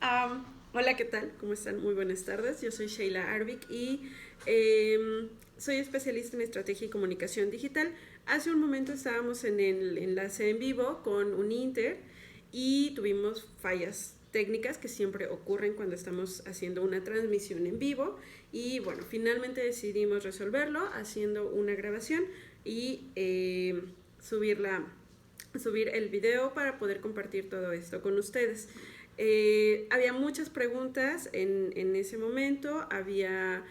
Hola, ¿qué tal? ¿Cómo están? Muy buenas tardes. Yo soy Sheila Arvik y eh, soy especialista en estrategia y comunicación digital. Hace un momento estábamos en el enlace en vivo con Uninter y tuvimos fallas técnicas que siempre ocurren cuando estamos haciendo una transmisión en vivo y bueno, finalmente decidimos resolverlo haciendo una grabación y subir el video para poder compartir todo esto con ustedes. Había muchas preguntas en ese momento, había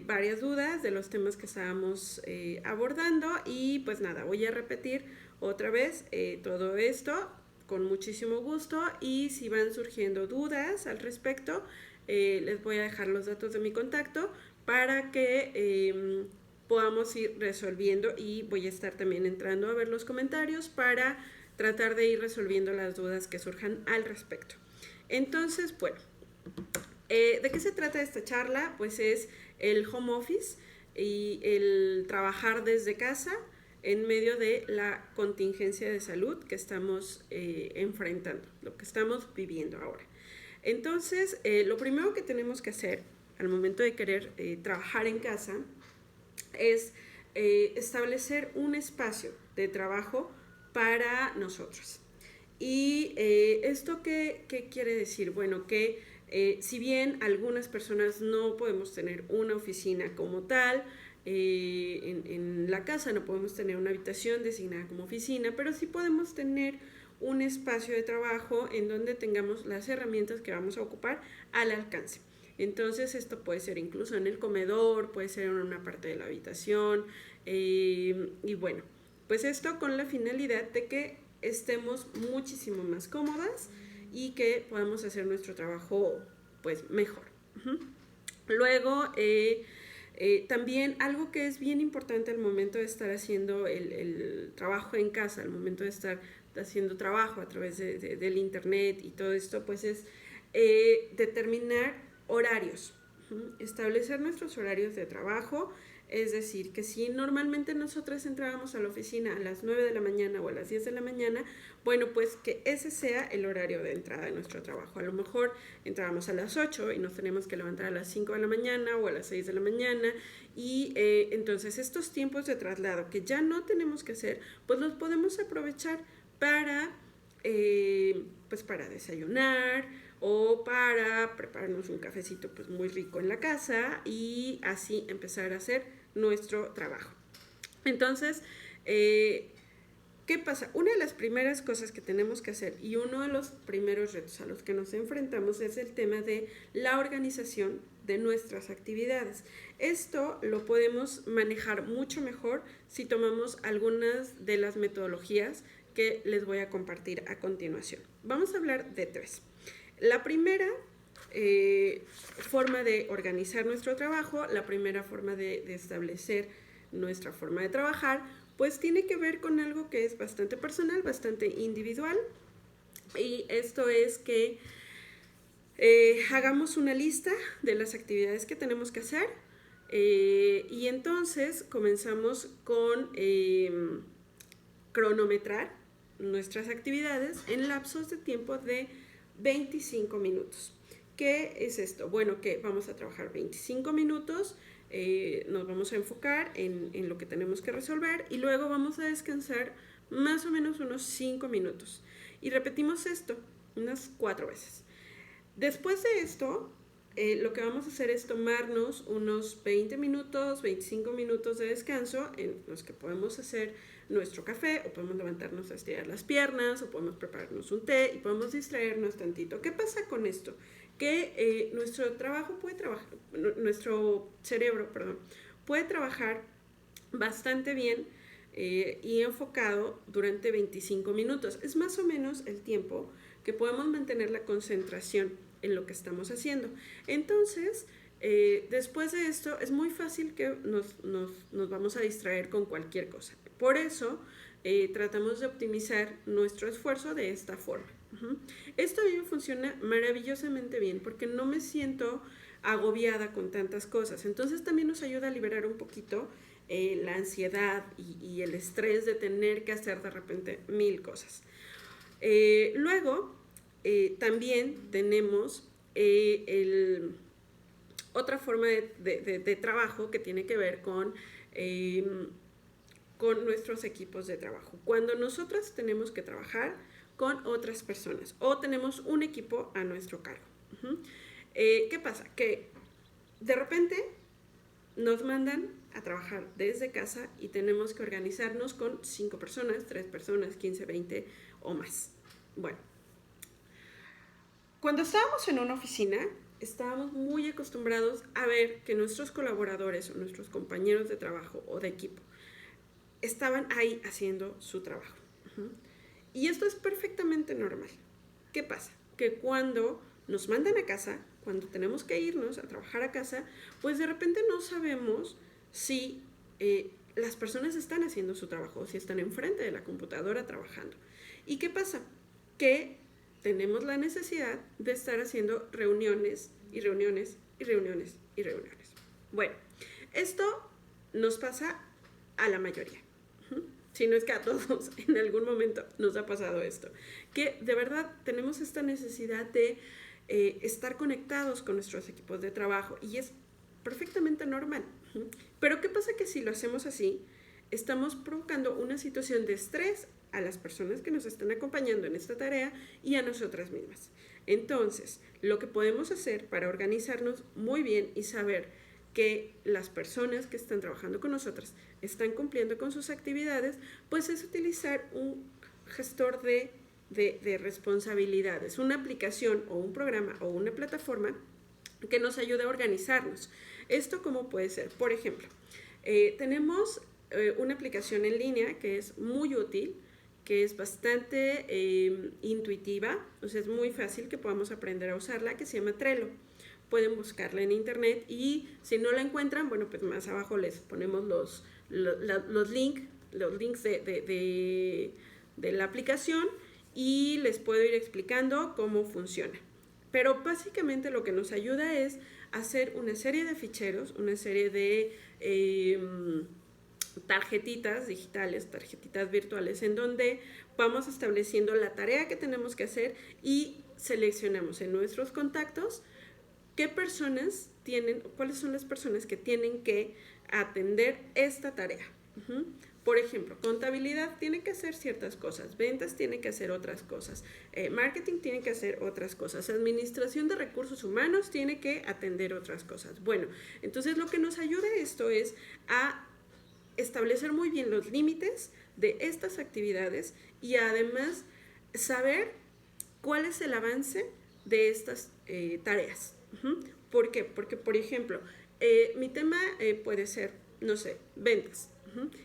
varias dudas de los temas que estábamos abordando y pues nada, voy a repetir otra vez todo esto con muchísimo gusto y si van surgiendo dudas al respecto, les voy a dejar los datos de mi contacto para que podamos ir resolviendo y voy a estar también entrando a ver los comentarios para tratar de ir resolviendo las dudas que surjan al respecto. Entonces, bueno, ¿de qué se trata esta charla? Pues es el home office y el trabajar desde casa en medio de la contingencia de salud que estamos enfrentando, lo que estamos viviendo ahora. Entonces, lo primero que tenemos que hacer al momento de querer trabajar en casa es establecer un espacio de trabajo para nosotros. ¿Y esto qué quiere decir? Bueno, que si bien algunas personas no podemos tener una oficina como tal, en la casa no podemos tener una habitación designada como oficina, pero sí podemos tener un espacio de trabajo en donde tengamos las herramientas que vamos a ocupar al alcance. Entonces esto puede ser incluso en el comedor, puede ser en una parte de la habitación y bueno, pues esto con la finalidad de que estemos muchísimo más cómodas y que podamos hacer nuestro trabajo pues mejor. Luego, también algo que es bien importante al momento de estar haciendo el trabajo en casa, al momento de estar haciendo trabajo a través del internet y todo esto, pues es determinar horarios, establecer nuestros horarios de trabajo. Es decir, que si normalmente nosotras entrábamos a la oficina a las 9 de la mañana o a las 10 de la mañana, bueno, pues que ese sea el horario de entrada de nuestro trabajo. A lo mejor entrábamos a las 8 y nos tenemos que levantar a las 5 de la mañana o a las 6 de la mañana y entonces estos tiempos de traslado que ya no tenemos que hacer, pues los podemos aprovechar para, pues para desayunar, o para prepararnos un cafecito pues muy rico en la casa y así empezar a hacer nuestro trabajo. Entonces, ¿qué pasa? Una de las primeras cosas que tenemos que hacer y uno de los primeros retos a los que nos enfrentamos es el tema de la organización de nuestras actividades. Esto lo podemos manejar mucho mejor si tomamos algunas de las metodologías que les voy a compartir a continuación. Vamos a hablar de tres. La primera forma de organizar nuestro trabajo, la primera forma de establecer nuestra forma de trabajar, pues tiene que ver con algo que es bastante personal, bastante individual. Y esto es que hagamos una lista de las actividades que tenemos que hacer y entonces comenzamos con cronometrar nuestras actividades en lapsos de tiempo de 25 minutos. ¿Qué es esto? Bueno, que vamos a trabajar 25 minutos, nos vamos a enfocar en lo que tenemos que resolver y luego vamos a descansar más o menos unos 5 minutos. Y repetimos esto unas 4 veces. Después de esto, lo que vamos a hacer es tomarnos unos 20 minutos, 25 minutos de descanso en los que podemos hacer nuestro café o podemos levantarnos a estirar las piernas o podemos prepararnos un té y podemos distraernos tantito. ¿Qué pasa con esto? Que nuestro cerebro, perdón, puede trabajar bastante bien y enfocado durante 25 minutos. Es más o menos el tiempo que podemos mantener la concentración en lo que estamos haciendo. Entonces, después de esto, es muy fácil que nos vamos a distraer con cualquier cosa. Por eso, tratamos de optimizar nuestro esfuerzo de esta forma. Esto a mí me funciona maravillosamente bien porque no me siento agobiada con tantas cosas. Entonces también nos ayuda a liberar un poquito la ansiedad y el estrés de tener que hacer de repente mil cosas. Luego, también tenemos otra forma de trabajo que tiene que ver con nuestros equipos de trabajo. Cuando nosotros tenemos que trabajar con otras personas o tenemos un equipo a nuestro cargo. ¿Qué pasa? Que de repente nos mandan a trabajar desde casa y tenemos que organizarnos con 5 personas, 3 personas, 15, 20 o más. Bueno, cuando estábamos en una oficina, estábamos muy acostumbrados a ver que nuestros colaboradores o nuestros compañeros de trabajo o de equipo estaban ahí haciendo su trabajo. Y esto es perfectamente normal. ¿Qué pasa? Que cuando nos mandan a casa, cuando tenemos que irnos a trabajar a casa, pues de repente no sabemos si las personas están haciendo su trabajo o si están enfrente de la computadora trabajando. ¿Y qué pasa? Que tenemos la necesidad de estar haciendo reuniones y reuniones y reuniones y reuniones. Bueno, esto nos pasa a la mayoría. Si no es que a todos en algún momento nos ha pasado esto. Que de verdad tenemos esta necesidad de estar conectados con nuestros equipos de trabajo y es perfectamente normal. Pero ¿qué pasa? Que si lo hacemos así, estamos provocando una situación de estrés a las personas que nos están acompañando en esta tarea y a nosotras mismas. Entonces, lo que podemos hacer para organizarnos muy bien y saber que las personas que están trabajando con nosotras están cumpliendo con sus actividades, pues es utilizar un gestor de responsabilidades, una aplicación o un programa o una plataforma que nos ayude a organizarnos. ¿Esto cómo puede ser? Por ejemplo, tenemos una aplicación en línea que es muy útil, que es bastante intuitiva, o sea, es muy fácil que podamos aprender a usarla, que se llama Trello. Pueden buscarla en internet y si no la encuentran, bueno, pues más abajo les ponemos los links de la aplicación y les puedo ir explicando cómo funciona. Pero básicamente lo que nos ayuda es hacer una serie de ficheros, una serie de tarjetitas digitales, tarjetitas virtuales, en donde vamos estableciendo la tarea que tenemos que hacer y seleccionamos en nuestros contactos qué personas tienen, cuáles son las personas que tienen que atender esta tarea. Por ejemplo, contabilidad tiene que hacer ciertas cosas, ventas tiene que hacer otras cosas, marketing tiene que hacer otras cosas, administración de recursos humanos tiene que atender otras cosas. Bueno, entonces lo que nos ayuda esto es a establecer muy bien los límites de estas actividades y además saber cuál es el avance de estas tareas. ¿Por qué? Porque, por ejemplo, mi tema puede ser, no sé, ventas.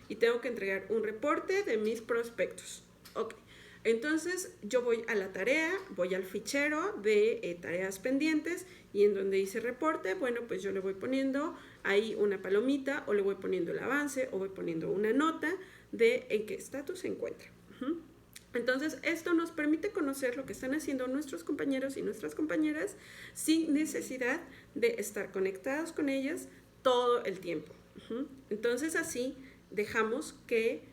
Y tengo que entregar un reporte de mis prospectos. Ok, entonces yo voy a la tarea, voy al fichero de tareas pendientes y en donde dice reporte, bueno, pues yo le voy poniendo ahí una palomita o le voy poniendo el avance o voy poniendo una nota de en qué estatus se encuentra. Entonces, esto nos permite conocer lo que están haciendo nuestros compañeros y nuestras compañeras sin necesidad de estar conectados con ellas todo el tiempo. Entonces, así dejamos que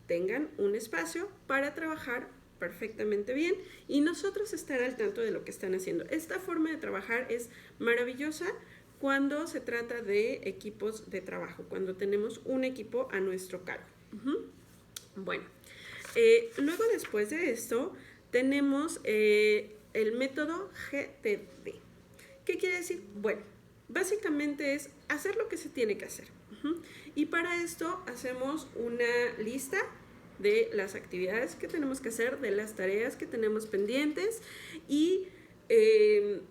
tengan un espacio para trabajar perfectamente bien y nosotros estar al tanto de lo que están haciendo. Esta forma de trabajar es maravillosa cuando se trata de equipos de trabajo, cuando tenemos un equipo a nuestro cargo. Bueno. Luego, después de esto, tenemos el método GTD. ¿Qué quiere decir? Bueno, básicamente es hacer lo que se tiene que hacer. Y para esto hacemos una lista de las actividades que tenemos que hacer, de las tareas que tenemos pendientes y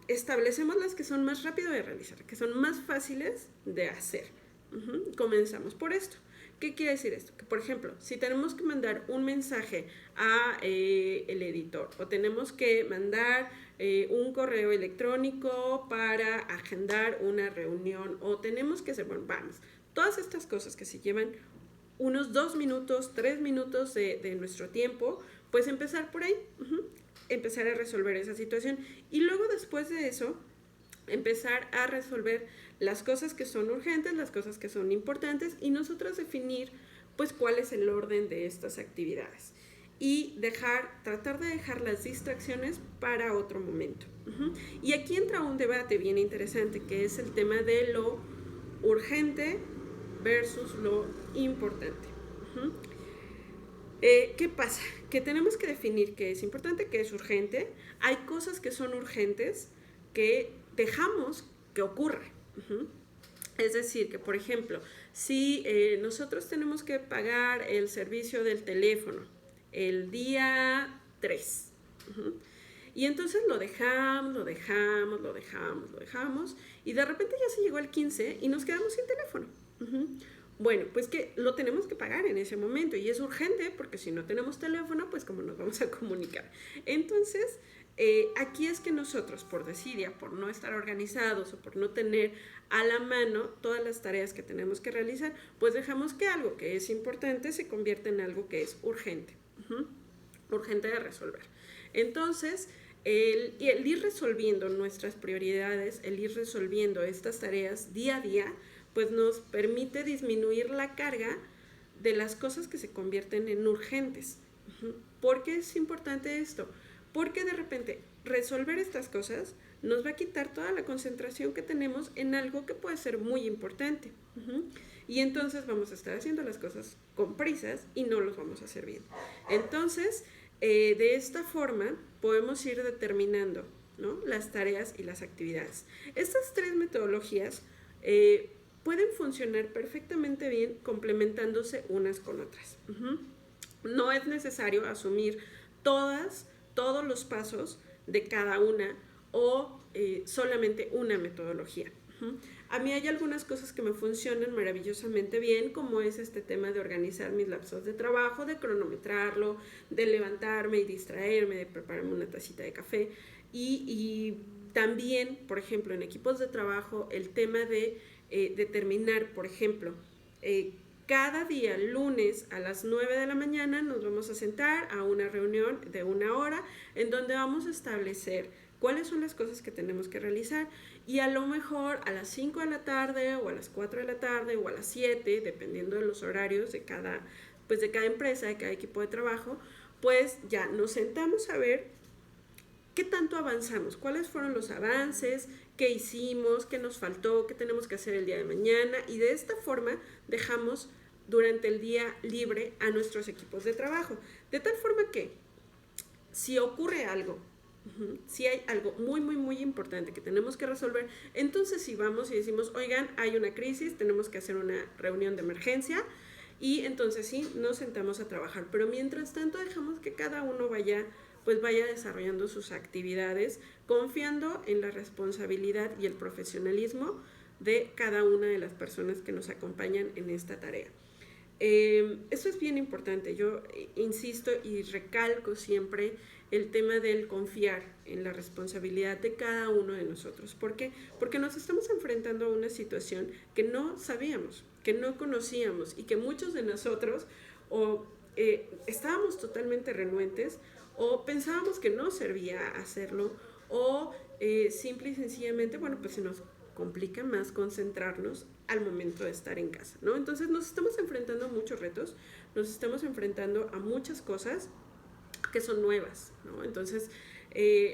establecemos las que son más rápido de realizar, que son más fáciles de hacer. Comenzamos por esto. ¿Qué quiere decir esto? Que, por ejemplo, si tenemos que mandar un mensaje a el editor o tenemos que mandar un correo electrónico para agendar una reunión o tenemos que hacer, bueno, vamos, todas estas cosas que se llevan unos 2 minutos, 3 minutos de nuestro tiempo, pues empezar por ahí, empezar a resolver esa situación y luego después de eso empezar a resolver las cosas que son urgentes, las cosas que son importantes y nosotros definir pues cuál es el orden de estas actividades. y tratar de dejar las distracciones para otro momento. Y aquí entra un debate bien interesante, que es el tema de lo urgente versus lo importante. ¿Qué pasa? Que tenemos que definir qué es importante, qué es urgente. Hay cosas que son urgentes que dejamos que ocurra. Es decir, que por ejemplo, si nosotros tenemos que pagar el servicio del teléfono el día 3, y entonces lo dejamos, y de repente ya se llegó el 15 y nos quedamos sin teléfono. Bueno, pues que lo tenemos que pagar en ese momento y es urgente porque si no tenemos teléfono, pues cómo nos vamos a comunicar. Entonces, aquí es que nosotros, por desidia, por no estar organizados o por no tener a la mano todas las tareas que tenemos que realizar, pues dejamos que algo que es importante se convierta en algo que es urgente, urgente de resolver. Entonces, el ir resolviendo nuestras prioridades, el ir resolviendo estas tareas día a día, pues nos permite disminuir la carga de las cosas que se convierten en urgentes. ¿Por qué es importante esto? Porque de repente resolver estas cosas nos va a quitar toda la concentración que tenemos en algo que puede ser muy importante. Y entonces vamos a estar haciendo las cosas con prisas y no los vamos a hacer bien. Entonces, de esta forma podemos ir determinando, ¿no?, las tareas y las actividades. Estas tres metodologías pueden funcionar perfectamente bien complementándose unas con otras. No es necesario asumir todos los pasos de cada una o solamente una metodología. A mí hay algunas cosas que me funcionan maravillosamente bien, como es este tema de organizar mis lapsos de trabajo, de cronometrarlo, de levantarme y distraerme, de prepararme una tacita de café. Y también, por ejemplo, en equipos de trabajo, el tema de determinar, por ejemplo, cada día, lunes a las 9 de la mañana, nos vamos a sentar a una reunión de 1 hora en donde vamos a establecer cuáles son las cosas que tenemos que realizar y a lo mejor a las 5 de la tarde o a las 4 de la tarde o a las 7, dependiendo de los horarios de cada empresa, de cada equipo de trabajo, pues ya nos sentamos a ver qué tanto avanzamos, cuáles fueron los avances, qué hicimos, qué nos faltó, qué tenemos que hacer el día de mañana, y de esta forma dejamos durante el día libre a nuestros equipos de trabajo, de tal forma que si ocurre algo, si hay algo muy, muy, muy importante que tenemos que resolver, entonces si vamos y decimos, oigan, hay una crisis, tenemos que hacer una reunión de emergencia, y entonces sí, nos sentamos a trabajar, pero mientras tanto dejamos que cada uno vaya desarrollando sus actividades, confiando en la responsabilidad y el profesionalismo de cada una de las personas que nos acompañan en esta tarea. Eso es bien importante. Yo insisto y recalco siempre el tema del confiar en la responsabilidad de cada uno de nosotros. ¿Por qué? Porque nos estamos enfrentando a una situación que no sabíamos, que no conocíamos y que muchos de nosotros estábamos totalmente renuentes o pensábamos que no servía hacerlo o simple y sencillamente, bueno, pues se nos complica más concentrarnos al momento de estar en casa, ¿no? Entonces nos estamos enfrentando a muchos retos, nos estamos enfrentando a muchas cosas que son nuevas, ¿no? Entonces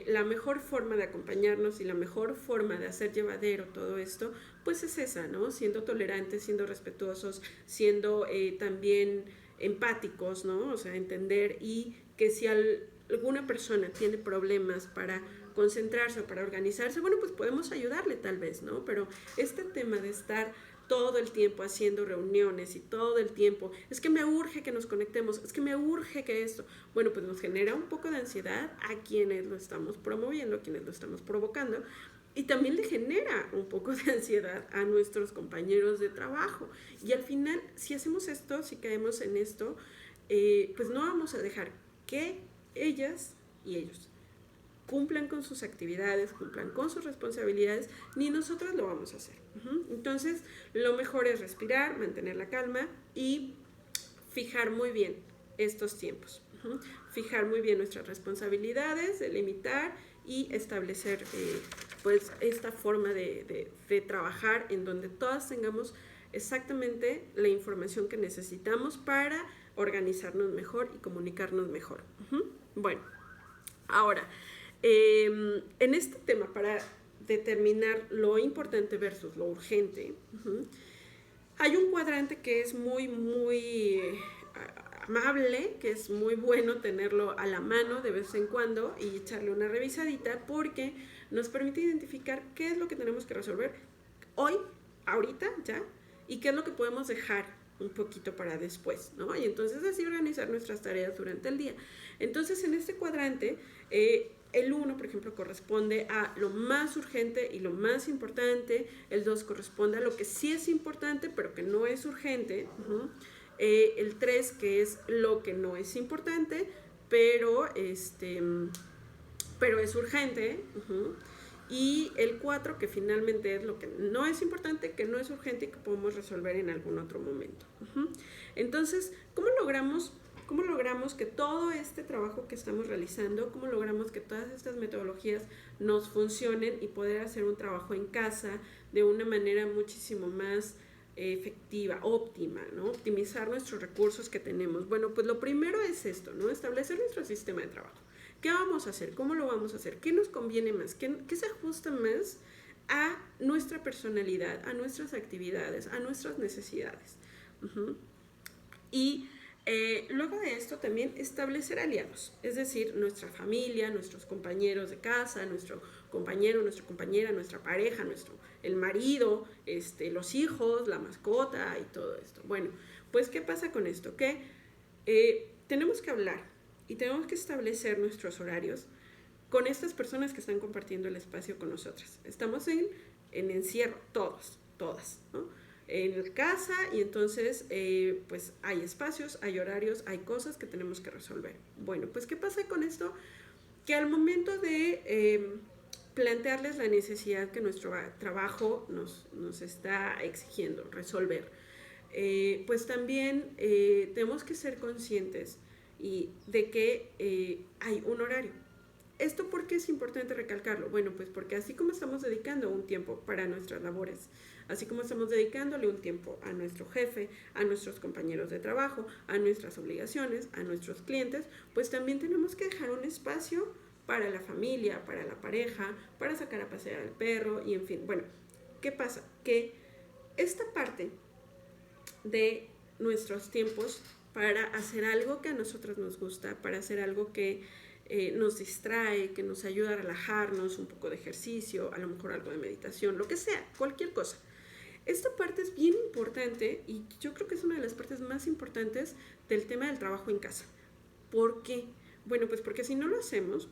la mejor forma de acompañarnos y la mejor forma de hacer llevadero todo esto, pues es esa, ¿no? Siendo tolerantes, siendo respetuosos, siendo también empáticos, ¿no? O sea, entender y que si alguna persona tiene problemas para concentrarse o para organizarse, bueno, pues podemos ayudarle tal vez, ¿no? Pero este tema de estar todo el tiempo haciendo reuniones y todo el tiempo, es que me urge que nos conectemos, es que me urge que esto, bueno, pues nos genera un poco de ansiedad a quienes lo estamos promoviendo, a quienes lo estamos provocando, y también le genera un poco de ansiedad a nuestros compañeros de trabajo. Y al final, si hacemos esto, si caemos en esto, pues no vamos a dejar que ellas y ellos cumplan con sus actividades, cumplan con sus responsabilidades, ni nosotros lo vamos a hacer. Entonces, lo mejor es respirar, mantener la calma y fijar muy bien estos tiempos. Fijar muy bien nuestras responsabilidades, delimitar y establecer pues esta forma de trabajar en donde todas tengamos exactamente la información que necesitamos para organizarnos mejor y comunicarnos mejor. Bueno, ahora, en este tema, para determinar lo importante versus lo urgente, hay un cuadrante que es muy, muy amable, que es muy bueno tenerlo a la mano de vez en cuando y echarle una revisadita, porque nos permite identificar qué es lo que tenemos que resolver hoy, ahorita, ya, y qué es lo que podemos dejar un poquito para después, ¿no? Y entonces así organizar nuestras tareas durante el día. Entonces, en este cuadrante, el 1, por ejemplo, corresponde a lo más urgente y lo más importante. El 2 corresponde a lo que sí es importante, pero que no es urgente. El 3, que es lo que no es importante, pero es urgente. Y el 4, que finalmente es lo que no es importante, que no es urgente y que podemos resolver en algún otro momento. Entonces, ¿cómo logramos que todo este trabajo que estamos realizando, cómo logramos que todas estas metodologías nos funcionen y poder hacer un trabajo en casa de una manera muchísimo más efectiva, óptima, ¿no? Optimizar nuestros recursos que tenemos? Bueno, pues lo primero es esto, ¿no? Establecer nuestro sistema de trabajo. ¿Qué vamos a hacer? ¿Cómo lo vamos a hacer? ¿Qué nos conviene más? ¿Qué se ajusta más a nuestra personalidad, a nuestras actividades, a nuestras necesidades? Y luego de esto también establecer aliados, es decir, nuestra familia, nuestros compañeros de casa, nuestro compañero, nuestra compañera, nuestra pareja, el marido, los hijos, la mascota y todo esto. Bueno, pues ¿qué pasa con esto? Que tenemos que hablar y tenemos que establecer nuestros horarios con estas personas que están compartiendo el espacio con nosotras. Estamos en encierro, todas, ¿no? En casa, y entonces pues hay espacios, hay horarios, hay cosas que tenemos que resolver. Bueno, pues ¿qué pasa con esto? Que al momento de plantearles la necesidad que nuestro trabajo nos está exigiendo resolver, pues también tenemos que ser conscientes y de que hay un horario. ¿Esto por qué es importante recalcarlo? Bueno, pues porque así como estamos dedicando un tiempo para nuestras labores, así como estamos dedicándole un tiempo a nuestro jefe, a nuestros compañeros de trabajo, a nuestras obligaciones, a nuestros clientes, pues también tenemos que dejar un espacio para la familia, para la pareja, para sacar a pasear al perro y en fin. Bueno, ¿qué pasa? Que esta parte de nuestros tiempos para hacer algo que a nosotros nos gusta, para hacer algo que nos distrae, que nos ayuda a relajarnos, un poco de ejercicio, a lo mejor algo de meditación, lo que sea, cualquier cosa. Esta parte es bien importante y yo creo que es una de las partes más importantes del tema del trabajo en casa. ¿Por qué? Bueno, pues porque si no lo hacemos,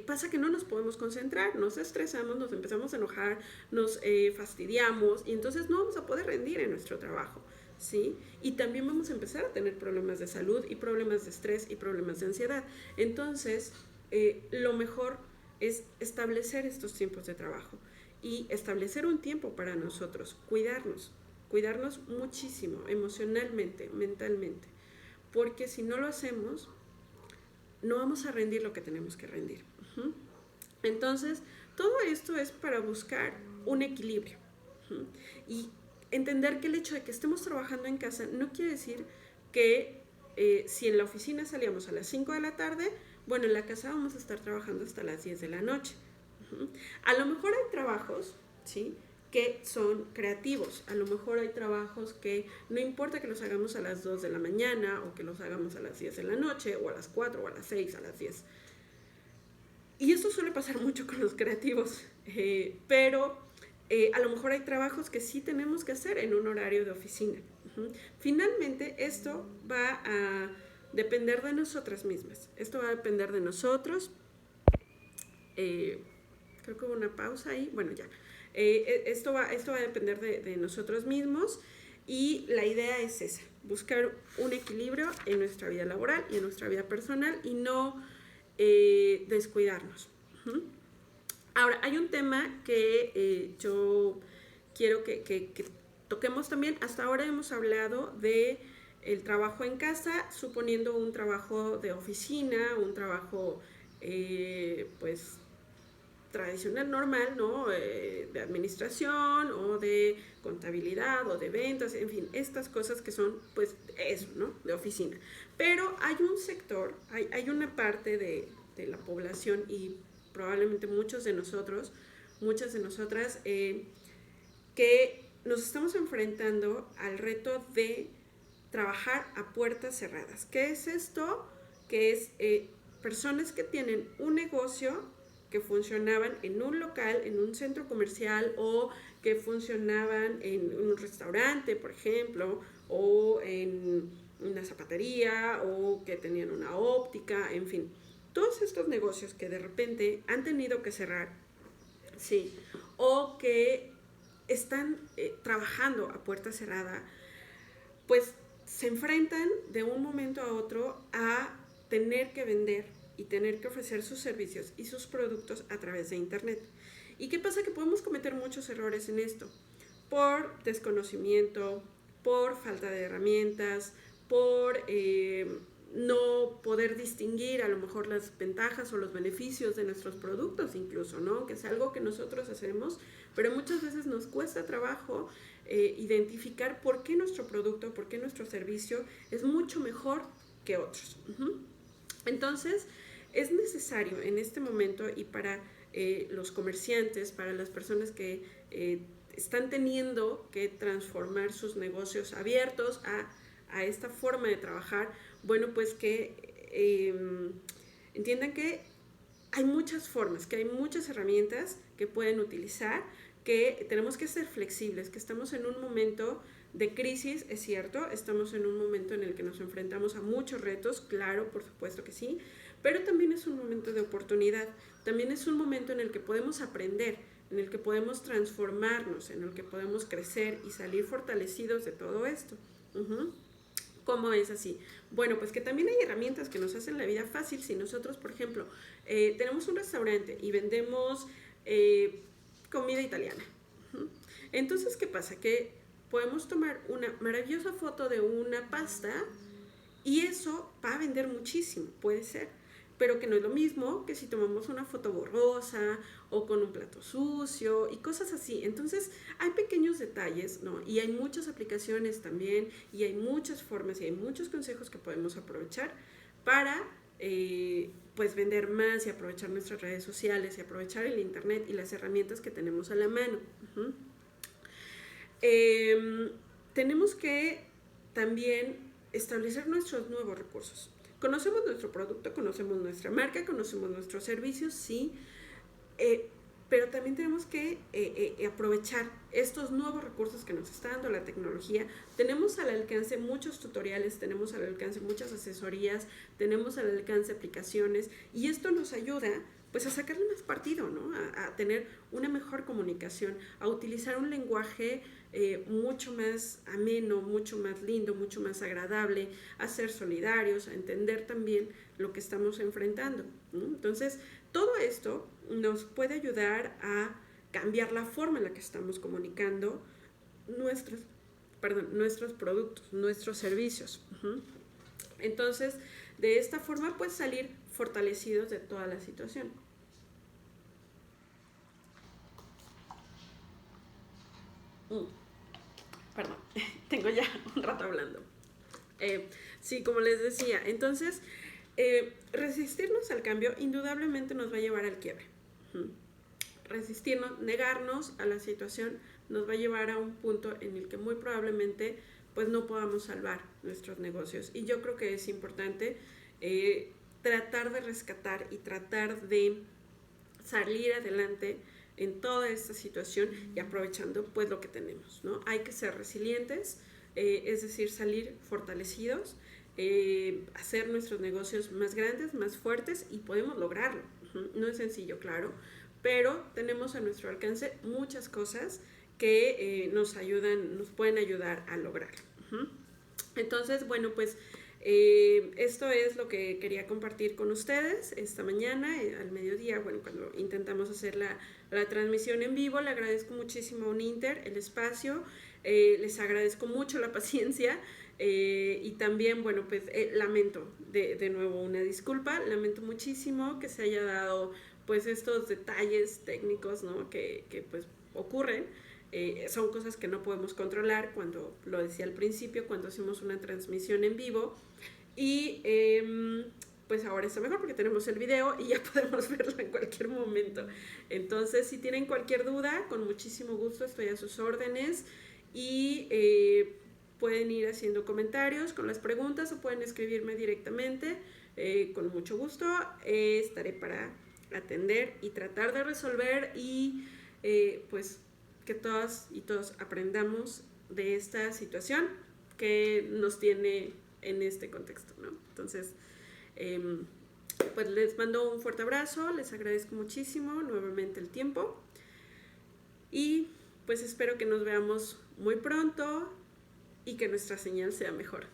pasa que no nos podemos concentrar, nos estresamos, nos empezamos a enojar, nos fastidiamos y entonces no vamos a poder rendir en nuestro trabajo, ¿sí? Y también vamos a empezar a tener problemas de salud y problemas de estrés y problemas de ansiedad. Entonces, lo mejor es establecer estos tiempos de trabajo y establecer un tiempo para nosotros, cuidarnos muchísimo, emocionalmente, mentalmente, porque si no lo hacemos, no vamos a rendir lo que tenemos que rendir. Entonces, todo esto es para buscar un equilibrio. Y entender que el hecho de que estemos trabajando en casa no quiere decir que si en la oficina salíamos a las 5 de la tarde, bueno, en la casa vamos a estar trabajando hasta las 10 de la noche. A lo mejor hay trabajos, ¿sí?, que son creativos. A lo mejor hay trabajos que no importa que los hagamos a las 2 de la mañana o que los hagamos a las 10 de la noche o a las 4 o a las 6, a las 10. Y eso suele pasar mucho con los creativos, pero a lo mejor hay trabajos que sí tenemos que hacer en un horario de oficina. Finalmente, esto va a depender de nosotras mismas. Esto va a depender de nosotros. Creo que hubo una pausa ahí. Bueno, ya. Esto va a depender de nosotros mismos y la idea es esa, buscar un equilibrio en nuestra vida laboral y en nuestra vida personal y no descuidarnos. Ahora, hay un tema que yo quiero que toquemos también. Hasta ahora hemos hablado de el trabajo en casa, suponiendo un trabajo de oficina, un trabajo pues tradicional, normal, ¿no? De administración o de contabilidad o de ventas, en fin, estas cosas que son, pues, eso, ¿no? De oficina. Pero hay un sector, hay una parte de la población y probablemente muchos de nosotros, muchas de nosotras, que nos estamos enfrentando al reto de trabajar a puertas cerradas. ¿Qué es esto? Que es personas que tienen un negocio que funcionaban en un local, en un centro comercial o que funcionaban en un restaurante, por ejemplo, o en una zapatería o que tenían una óptica, en fin. Todos estos negocios que de repente han tenido que cerrar, sí, o que están trabajando a puerta cerrada, pues se enfrentan de un momento a otro a tener que vender y tener que ofrecer sus servicios y sus productos a través de Internet. ¿Y qué pasa? Que podemos cometer muchos errores en esto, por desconocimiento, por falta de herramientas, por no poder distinguir a lo mejor las ventajas o los beneficios de nuestros productos incluso, ¿no? Que es algo que nosotros hacemos, pero muchas veces nos cuesta trabajo identificar por qué nuestro producto, por qué nuestro servicio es mucho mejor que otros. Entonces, es necesario en este momento y para los comerciantes, para las personas que están teniendo que transformar sus negocios abiertos a esta forma de trabajar, bueno, pues que entiendan que hay muchas formas, que hay muchas herramientas que pueden utilizar, que tenemos que ser flexibles, que estamos en un momento de crisis, es cierto, estamos en un momento en el que nos enfrentamos a muchos retos, claro, por supuesto que sí, pero también es un momento de oportunidad, también es un momento en el que podemos aprender, en el que podemos transformarnos, en el que podemos crecer y salir fortalecidos de todo esto. ¿Cómo es así? Bueno, pues que también hay herramientas que nos hacen la vida fácil. Si nosotros, por ejemplo, tenemos un restaurante y vendemos comida italiana. Entonces, ¿qué pasa? Que podemos tomar una maravillosa foto de una pasta y eso va a vender muchísimo, puede ser, pero que no es lo mismo que si tomamos una foto borrosa o con un plato sucio y cosas así. Entonces hay pequeños detalles, ¿no? Y hay muchas aplicaciones también y hay muchas formas y hay muchos consejos que podemos aprovechar para pues vender más y aprovechar nuestras redes sociales y aprovechar el internet y las herramientas que tenemos a la mano. Tenemos que también establecer nuestros nuevos recursos. Conocemos nuestro producto, conocemos nuestra marca, conocemos nuestros servicios, sí, pero también tenemos que aprovechar estos nuevos recursos que nos está dando la tecnología. Tenemos al alcance muchos tutoriales, tenemos al alcance muchas asesorías, tenemos al alcance aplicaciones y esto nos ayuda pues a sacarle más partido, ¿no? A tener una mejor comunicación, a utilizar un lenguaje mucho más ameno, mucho más lindo, mucho más agradable, a ser solidarios, a entender también lo que estamos enfrentando, ¿no? Entonces, todo esto nos puede ayudar a cambiar la forma en la que estamos comunicando nuestros productos, nuestros servicios. Entonces, de esta forma, pues salir fortalecidos de toda la situación. Perdón, tengo ya un rato hablando. Sí, como les decía, entonces resistirnos al cambio indudablemente nos va a llevar al quiebre. Resistirnos, negarnos a la situación nos va a llevar a un punto en el que muy probablemente pues no podamos salvar nuestros negocios. Y yo creo que es importante tratar de rescatar y tratar de salir adelante en toda esta situación y aprovechando pues lo que tenemos, ¿no? Hay que ser resilientes, es decir, salir fortalecidos, hacer nuestros negocios más grandes, más fuertes y podemos lograrlo. No es sencillo, claro, pero tenemos a nuestro alcance muchas cosas que nos pueden ayudar a lograrlo. Entonces, bueno, pues esto es lo que quería compartir con ustedes esta mañana, al mediodía, bueno, cuando intentamos hacer la transmisión en vivo. Le agradezco muchísimo a Uninter el espacio, les agradezco mucho la paciencia y también, bueno, pues lamento de nuevo una disculpa, lamento muchísimo que se haya dado pues estos detalles técnicos, ¿no? que pues ocurren. Son cosas que no podemos controlar, cuando lo decía al principio, cuando hacemos una transmisión en vivo. Y pues ahora está mejor porque tenemos el video y ya podemos verlo en cualquier momento. Entonces, si tienen cualquier duda, con muchísimo gusto estoy a sus órdenes. Y pueden ir haciendo comentarios con las preguntas o pueden escribirme directamente. Con mucho gusto estaré para atender y tratar de resolver y pues que todas y todos aprendamos de esta situación que nos tiene en este contexto, ¿no? Entonces, pues les mando un fuerte abrazo, les agradezco muchísimo nuevamente el tiempo y pues espero que nos veamos muy pronto y que nuestra señal sea mejor.